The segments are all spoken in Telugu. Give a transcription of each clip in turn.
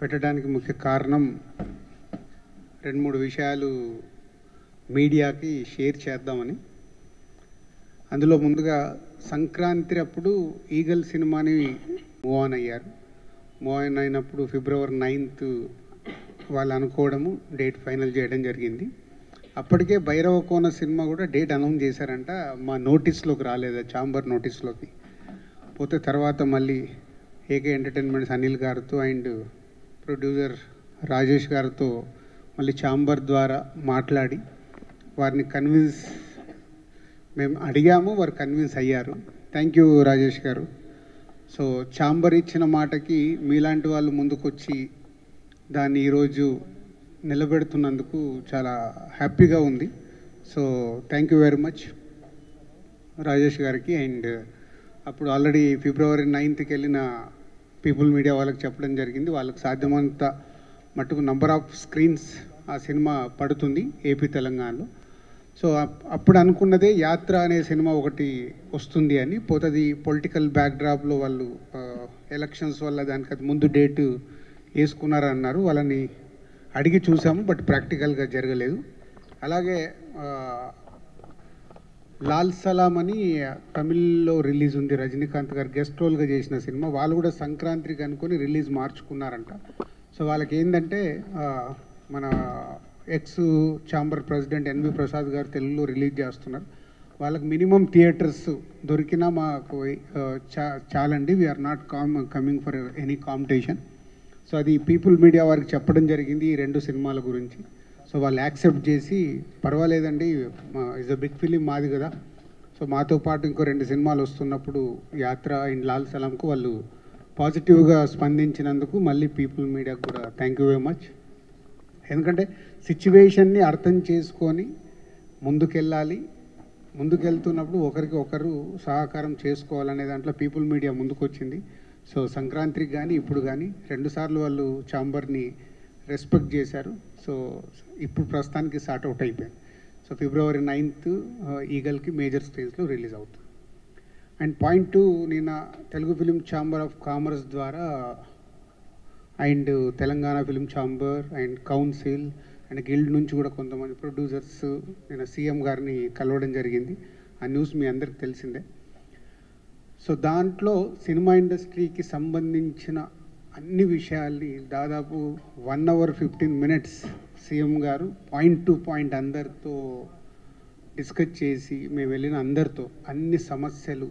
పెట్టడానికి ముఖ్య కారణం 2-3 విషయాలు మీడియాకి షేర్ చేద్దామని. అందులో ముందుగా సంక్రాంతి అప్పుడు ఈగల్ సినిమాని మూవ్ ఆన్ అయ్యారు. మూవ్ ఆన్ అయినప్పుడు February 9th వాళ్ళు అనుకోవడము, డేట్ ఫైనల్ చేయడం జరిగింది. అప్పటికే భైరవ కోన సినిమా కూడా డేట్ అనౌన్స్ చేశారంట. మా నోటీస్లోకి రాలేదు, ఛాంబర్ నోటీస్లోకి పోతే తర్వాత మళ్ళీ ఏకే ఎంటర్టైన్మెంట్స్ అనిల్ గారితో అండ్ ప్రొడ్యూసర్ రాజేష్ గారితో మళ్ళీ ఛాంబర్ ద్వారా మాట్లాడి వారిని మేము అడిగాము, వారు కన్విన్స్ అయ్యారు. థ్యాంక్ యూ రాజేష్ గారు. సో ఛాంబర్ ఇచ్చిన మాటకి మీలాంటి వాళ్ళు ముందుకొచ్చి దాన్ని ఈరోజు నిలబెడుతున్నందుకు చాలా హ్యాపీగా ఉంది. So thank you very much Rajesh గారికి. అండ్ అప్పుడు ఆల్రెడీ February 9th వెళ్ళిన పీపుల్ మీడియా వాళ్ళకి చెప్పడం జరిగింది, వాళ్ళకి సాధ్యమంత మటుకు నంబర్ ఆఫ్ స్క్రీన్స్ ఆ సినిమా పడుతుంది ఏపీ తెలంగాణలో. సో అప్పుడు అనుకున్నదే యాత్ర అనే సినిమా ఒకటి వస్తుంది అని. పోతుంది పొలిటికల్ బ్యాక్డ్రాప్లో వాళ్ళు ఎలక్షన్స్ వల్ల దానికి అది ముందు డేటు వేసుకున్నారన్నారు. వాళ్ళని అడిగి చూసాము, బట్ ప్రాక్టికల్గా జరగలేదు. అలాగే లాల్ సలాం అని తమిళ్లో రిలీజ్ ఉంది, రజనీకాంత్ గారు గెస్ట్ రోల్గా చేసిన సినిమా. వాళ్ళు కూడా సంక్రాంతికి అనుకొని రిలీజ్ మార్చుకున్నారంట. సో వాళ్ళకి ఏంటంటే మన ex chamber president NV Prasad గారు తెలుగులో రిలీజ్ చేస్తున్నారు. వాళ్ళకి మినిమం థియేటర్స్ దొరికినా మాకు చాలండి, we're not coming for any competition. So అది పీపుల్ మీడియా వారికి చెప్పడం జరిగింది ఈ 2 సినిమాల గురించి. సో వాళ్ళు యాక్సెప్ట్ చేసి పర్వాలేదండి, ఇస్ అ బిగ్ ఫిలిం మాది కదా, సో మాతో పాటు ఇంకో 2 సినిమాలు వస్తున్నప్పుడు యాత్ర అండ్ లాల్ సలాంకు వాళ్ళు పాజిటివ్గా స్పందించినందుకు మళ్ళీ పీపుల్ మీడియాకు కూడా థ్యాంక్ యూ వెరీ మచ్. ఎందుకంటే సిచ్యువేషన్ని అర్థం చేసుకొని ముందుకెళ్ళాలి, ముందుకెళ్తున్నప్పుడు ఒకరికి ఒకరు సహకారం చేసుకోవాలనే దాంట్లో పీపుల్ మీడియా ముందుకొచ్చింది. సో సంక్రాంతికి కానీ ఇప్పుడు కానీ 2 సార్లు వాళ్ళు ఛాంబర్ని రెస్పెక్ట్ చేశారు. సో ఇప్పుడు ప్రస్తుతానికి సార్ట్ అవుట్ అయిపోయింది. సో February 9th ఈగల్కి మేజర్ స్టేజ్లో రిలీజ్ అవుతుంది. అండ్ పాయింట్ 2, నిన్న Telugu film chamber of commerce ద్వారా and Telangana film chamber and council and guild నుంచి కూడా కొంతమంది ప్రొడ్యూసర్స్ నిన్న సీఎం గారిని కలవడం జరిగింది. ఆ న్యూస్ మీ అందరికి తెలిసిందే. సో దాంట్లో సినిమా ఇండస్ట్రీకి సంబంధించిన అన్ని విషయాల్ని దాదాపు 1 hour 15 minutes సీఎం గారు పాయింట్ టు పాయింట్ అందరితో డిస్కస్ చేసి, మేము వెళ్ళిన అందరితో అన్ని సమస్యలు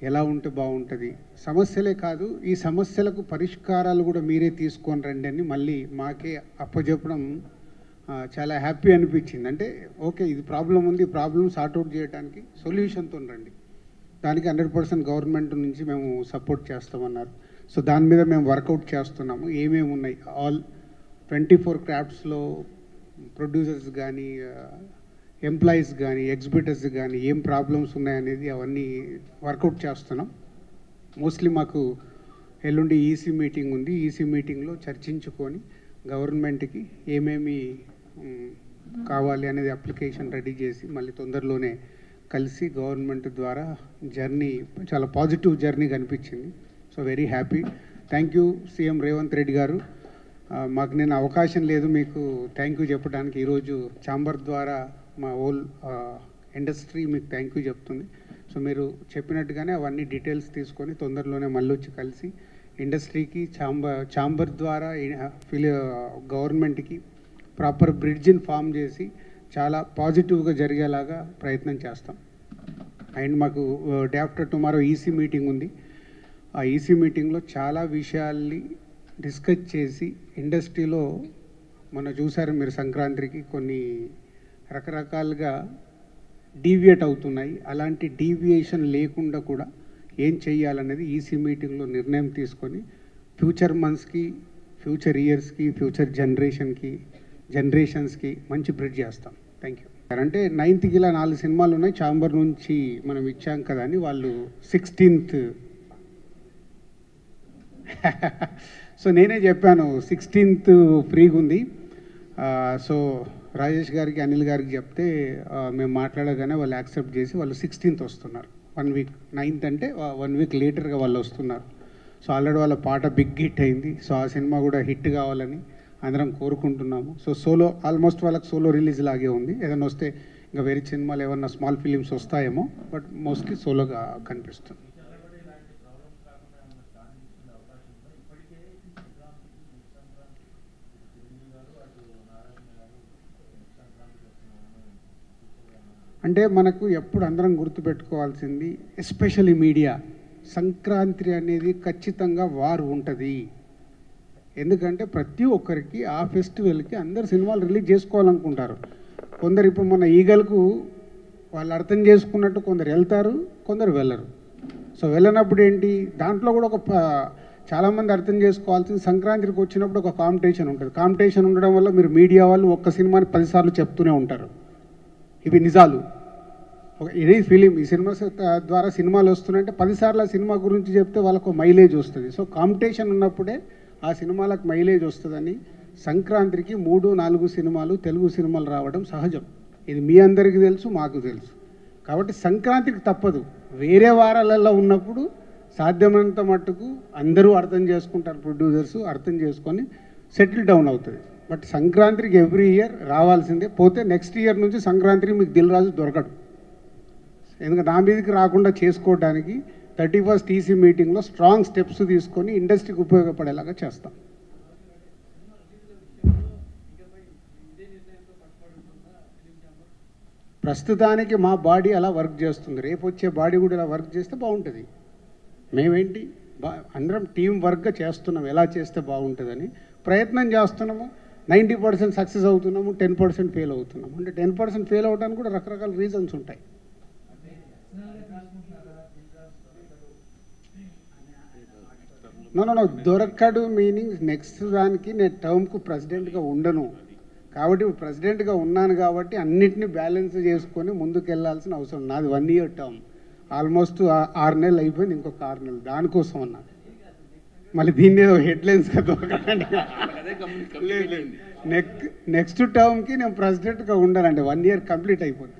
ఎలా ఉంటే బాగుంటుంది, సమస్యలే కాదు ఈ సమస్యలకు పరిష్కారాలు కూడా మీరే తీసుకొని రండి అని మళ్ళీ మాకే అప్పచెప్పడం చాలా హ్యాపీ అనిపించింది. అంటే ఓకే, ఇది ప్రాబ్లం ఉంది, ప్రాబ్లం సార్ట్అవుట్ చేయడానికి సొల్యూషన్తో రండి, దానికి 100% గవర్నమెంట్ నుంచి మేము సపోర్ట్ చేస్తామన్నారు. సో దాని మీద మేము వర్కౌట్ చేస్తున్నాము. ఏమేమి ఉన్నాయి, ఆల్ 24 క్రాఫ్ట్స్లో ప్రొడ్యూసర్స్ కానీ ఎంప్లాయీస్ కానీ ఎగ్జిబిటర్స్ కానీ ఏం ప్రాబ్లమ్స్ ఉన్నాయనేది అవన్నీ వర్కౌట్ చేస్తున్నాం. మోస్ట్లీ మాకు ఎల్లుండి ఈసీ మీటింగ్ ఉంది. ఈసీ మీటింగ్లో చర్చించుకొని గవర్నమెంట్కి ఏమేమి కావాలి అనేది అప్లికేషన్ రెడీ చేసి మళ్ళీ తొందరలోనే కలిసి గవర్నమెంట్ ద్వారా జర్నీ చాలా పాజిటివ్ జర్నీ కనిపించింది. So very happy. Thank you CM Revanth Reddy గారు. మాకు నేను అవకాశం లేదు మీకు థ్యాంక్ యూ చెప్పడానికి. ఈరోజు ఛాంబర్ ద్వారా మా హోల్ ఇండస్ట్రీ మీకు థ్యాంక్ యూ చెప్తుంది. సో మీరు చెప్పినట్టుగానే అవన్నీ డీటెయిల్స్ తీసుకొని తొందరలోనే మళ్ళీ వచ్చి కలిసి ఇండస్ట్రీకి ఛాంబర్ ద్వారా గవర్నమెంట్కి ప్రాపర్ బ్రిడ్జ్ని ఫామ్ చేసి చాలా పాజిటివ్గా జరిగేలాగా ప్రయత్నం చేస్తాం. అండ్ మాకు day after tomorrow EC meeting ఉంది. ఆ ఈసీ మీటింగ్లో చాలా విషయాల్ని డిస్కస్ చేసి ఇండస్ట్రీలో మొన్న చూసారు మీరు సంక్రాంతికి కొన్ని రకరకాలుగా డీవియేట్ అవుతున్నాయి. అలాంటి డీవియేషన్ లేకుండా కూడా ఏం చేయాలనేది ఈసీ మీటింగ్లో నిర్ణయం తీసుకొని ఫ్యూచర్ మంత్స్కి, ఫ్యూచర్ ఇయర్స్కి, ఫ్యూచర్ జనరేషన్స్కి మంచి బ్రిడ్జ్ చేస్తాం. Thank you. అంటే 9th ఇలా 4 సినిమాలు ఉన్నాయి, ఛాంబర్ నుంచి మనం ఇచ్చాం కదా అని వాళ్ళు 16th సో నేనే చెప్పాను 16th ఫ్రీగా ఉంది. సో రాజేష్ గారికి అనిల్ గారికి చెప్తే మేము మాట్లాడగానే వాళ్ళు యాక్సెప్ట్ చేసి వాళ్ళు 16th వస్తున్నారు. 1 week 9th అంటే 1 week లేటర్గా వాళ్ళు వస్తున్నారు. సో ఆల్రెడీ వాళ్ళ పాట బిగ్ హిట్ అయింది. సో ఆ సినిమా కూడా హిట్ కావాలని అందరం కోరుకుంటున్నాము. సో సోలో ఆల్మోస్ట్ వాళ్ళకి సోలో రిలీజ్ లాగే ఉంది. ఏదైనా వస్తే ఇంకా వేరే సినిమాలు ఏమన్నా స్మాల్ ఫిలిమ్స్ వస్తాయేమో, బట్ మోస్ట్లీ సోలోగా కనిపిస్తుంది. అంటే మనకు ఎప్పుడు అందరం గుర్తుపెట్టుకోవాల్సింది, ఎస్పెషల్లీ మీడియా, సంక్రాంతి అనేది ఖచ్చితంగా వార్ ఉంటుంది. ఎందుకంటే ప్రతి ఒక్కరికి ఆ ఫెస్టివల్కి అందరు సినిమాలు రిలీజ్ చేసుకోవాలనుకుంటారు. కొందరు ఇప్పుడు మన ఈగలకు వాళ్ళు అర్థం చేసుకున్నట్టు కొందరు వెళ్తారు, కొందరు వెళ్ళరు. సో వెళ్ళినప్పుడు ఏంటి, దాంట్లో కూడా చాలామంది అర్థం చేసుకోవాల్సింది, సంక్రాంతికి వచ్చినప్పుడు ఒక కాంపిటీషన్ ఉంటుంది. కాంపిటీషన్ ఉండడం వల్ల మీరు మీడియా వాళ్ళు ఒక్క సినిమాని 10 సార్లు చెప్తూనే ఉంటారు. ఇవి నిజాలు. ఇది ఫిలిం, ఈ సినిమా ద్వారా సినిమాలు వస్తున్నాయంటే 10 సార్లు ఆ సినిమా గురించి చెప్తే వాళ్ళకు మైలేజ్ వస్తుంది. సో కాంపిటీషన్ ఉన్నప్పుడే ఆ సినిమాలకు మైలేజ్ వస్తుందని సంక్రాంతికి 3-4 సినిమాలు, తెలుగు సినిమాలు రావడం సహజం. ఇది మీ అందరికీ తెలుసు, మాకు తెలుసు. కాబట్టి సంక్రాంతికి తప్పదు. వేరే వారాలలో ఉన్నప్పుడు సాధ్యమైనంత మట్టుకు అందరూ అర్థం చేసుకుంటారు, ప్రొడ్యూసర్స్ అర్థం చేసుకొని సెటిల్ డౌన్ అవుతుంది. బట్ సంక్రాంతికి ఎవ్రీ ఇయర్ రావాల్సిందే. పోతే నెక్స్ట్ ఇయర్ నుంచి సంక్రాంతికి మీకు దిల్ రాజు దొరకడు. ఎందుకంటే నా మీదకి రాకుండా చేసుకోవడానికి 31st టీసీ మీటింగ్లో స్ట్రాంగ్ స్టెప్స్ తీసుకొని ఇండస్ట్రీకి ఉపయోగపడేలాగా చేస్తాం. ప్రస్తుతానికి మా బాడీ అలా వర్క్ చేస్తుంది. రేపు వచ్చే బాడీ కూడా ఇలా వర్క్ చేస్తే బాగుంటుంది. మేమేంటి అందరం టీం వర్క్గా చేస్తున్నాం, ఎలా చేస్తే బాగుంటుందని ప్రయత్నం చేస్తున్నాము. 90% సక్సెస్ అవుతున్నాము, 10% ఫెయిల్ అవుతున్నాము. అంటే 10% ఫెయిల్ అవడానికి కూడా రకరకాల రీజన్స్ ఉంటాయి. నో దొరకడు మీనింగ్ నెక్స్ట్ దానికి నేను టర్మ్కు ప్రెసిడెంట్గా ఉండను. కాబట్టి ప్రెసిడెంట్గా ఉన్నాను కాబట్టి అన్నిటినీ బ్యాలెన్స్ చేసుకొని ముందుకు వెళ్ళాల్సిన అవసరం. నాది 1 ఇయర్ టర్మ్, ఆల్మోస్ట్ 6 నెలలు అయిపోయింది, ఇంకొక 6 నెలలు దానికోసం అన్నా. మళ్ళీ దీన్ని ఏదో హెడ్లైన్స్గా దొరకకండి. నెక్స్ట్ టర్మ్కి నేను ప్రెసిడెంట్గా ఉండాలంటే 1 ఇయర్ కంప్లీట్ అయిపోతుంది.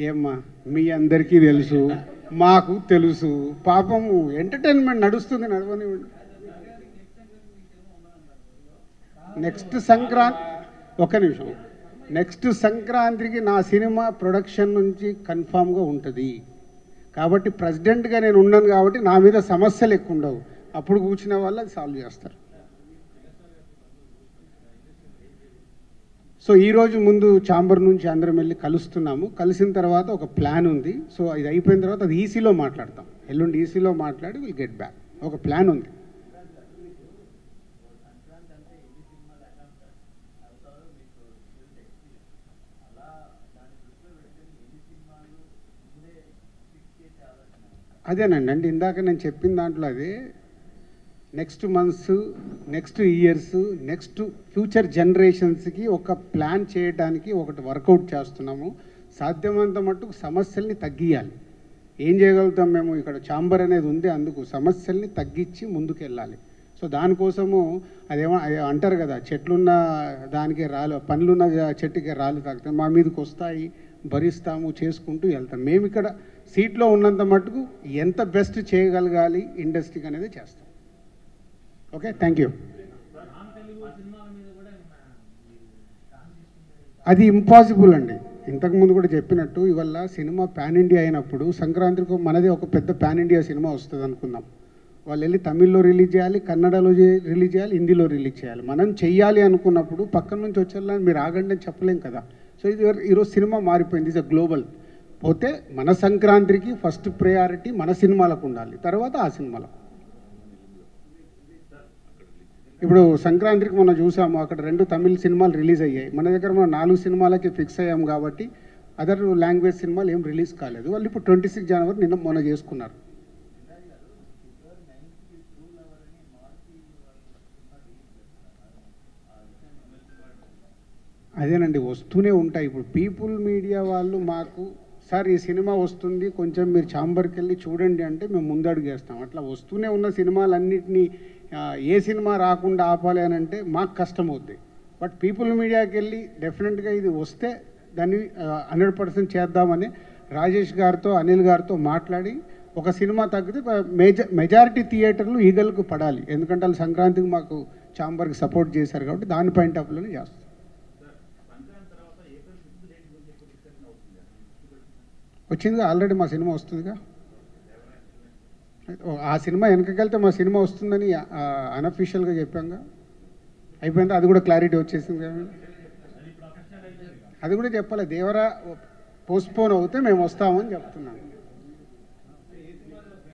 ఏమ్మా మీ అందరికీ తెలుసు, మాకు తెలుసు. పాపము ఎంటర్టైన్మెంట్ నడుస్తుంది, నడవనివ్వండి. నెక్స్ట్ సంక్రాంతికి నా సినిమా ప్రొడక్షన్ నుంచి కన్ఫామ్గా ఉంటుంది. కాబట్టి ప్రెసిడెంట్గా నేను ఉన్నాను కాబట్టి నా మీద సమస్యలు ఎక్కువ ఉండవు. అప్పుడు కూర్చునే వాళ్ళు అది సాల్వ్ చేస్తారు. సో ఈరోజు ముందు ఛాంబర్ నుంచి అందరం వెళ్ళి కలుస్తున్నాము. కలిసిన తర్వాత ఒక ప్లాన్ ఉంది. సో ఇది అయిపోయిన తర్వాత అది ఈసీలో మాట్లాడతాం. ఎల్లుండి ఈసీలో మాట్లాడి విల్ గెట్ బ్యాక్. ఒక ప్లాన్ ఉంది. అదేనండి, అంటే ఇందాక నేను చెప్పిన దాంట్లో అదే next months, next years, next future జనరేషన్స్కి ఒక ప్లాన్ చేయడానికి ఒకటి వర్కౌట్ చేస్తున్నాము. సాధ్యమైనంత మట్టుకు సమస్యల్ని తగ్గియాలి. ఏం చేయగలుగుతాం మేము, ఇక్కడ ఛాంబర్ అనేది ఉంది, అందుకు సమస్యల్ని తగ్గించి ముందుకు వెళ్ళాలి. సో దానికోసము అదేమో అంటారు కదా, చెట్లున్న దానికి రాళ్ళు, పండ్లున్న చెట్టుకి రాళ్ళు తాకుతాయి. మా మీదకి వస్తాయి, భరిస్తాము, చేసుకుంటూ వెళ్తాం. మేము ఇక్కడ సీట్లో ఉన్నంత మట్టుకు ఎంత బెస్ట్ చేయగలగాలి ఇండస్ట్రీకి అనేది చేస్తాం. Okay, thank you. అది ఇంపాసిబుల్ అండి. ఇంతకుముందు కూడా చెప్పినట్టు ఇవాళ సినిమా పాన్ ఇండియా అయినప్పుడు సంక్రాంతికి మనది ఒక పెద్ద పాన్ ఇండియా సినిమా వస్తుంది అనుకుందాం. వాళ్ళు వెళ్ళి తమిళ్లో రిలీజ్ చేయాలి, కన్నడలో రిలీజ్ చేయాలి, హిందీలో రిలీజ్ చేయాలి. మనం చెయ్యాలి అనుకున్నప్పుడు పక్కన నుంచి వచ్చేలా మీరు ఆగండి అని చెప్పలేం కదా. సో ఇది ఈరోజు సినిమా మారిపోయింది, ఇది గ్లోబల్. పోతే మన సంక్రాంతికి ఫస్ట్ ప్రయారిటీ మన సినిమాలకు ఉండాలి, తర్వాత ఆ సినిమాలకు. ఇప్పుడు సంక్రాంతికి మనం చూసాము, అక్కడ 2 తమిళ సినిమాలు రిలీజ్ అయ్యాయి. మన దగ్గర మనం 4 సినిమాలకి ఫిక్స్ అయ్యాము కాబట్టి అదర్ లాంగ్వేజ్ సినిమాలు ఏం రిలీజ్ కాలేదు. వాళ్ళు ఇప్పుడు 26 జనవరి మొన్న చేసుకున్నారు. అదేనండి, వస్తూనే ఉంటాయి. ఇప్పుడు పీపుల్ మీడియా వాళ్ళు మాకు సార్ ఈ సినిమా వస్తుంది, కొంచెం మీరు ఛాంబర్కి వెళ్ళి చూడండి అంటే మేము ముందడుగు వేస్తాం. అట్లా వస్తూనే ఉన్న సినిమాలన్నింటినీ ఏ సినిమా రాకుండా ఆపాలి అని అంటే మాకు కష్టం అవుద్ది. బట్ పీపుల్ మీడియాకి వెళ్ళి డెఫినెట్గా ఇది వస్తే దాన్ని 100% చేద్దామని రాజేష్ గారితో, అనిల్ గారితో మాట్లాడి ఒక సినిమా తగ్గితే మెజారిటీ థియేటర్లు ఈగల్కు పడాలి, ఎందుకంటే వాళ్ళు సంక్రాంతికి మాకు ఛాంబర్కి సపోర్ట్ చేశారు కాబట్టి దాని పాయింట్ ఆఫ్ వ్యూలోనే చేస్తాం. వచ్చిందిగా ఆల్రెడీ మా సినిమా వస్తుందిగా, ఆ సినిమా వెనకకెళ్తే మా సినిమా వస్తుందని అన్అఫీషియల్గా చెప్పాంగా, అయిపోయింది, అది కూడా క్లారిటీ వచ్చేసింది. అది కూడా చెప్పాలి, దేవరా పోస్ట్పోన్ అవుతే మేము వస్తామని చెప్తున్నాను.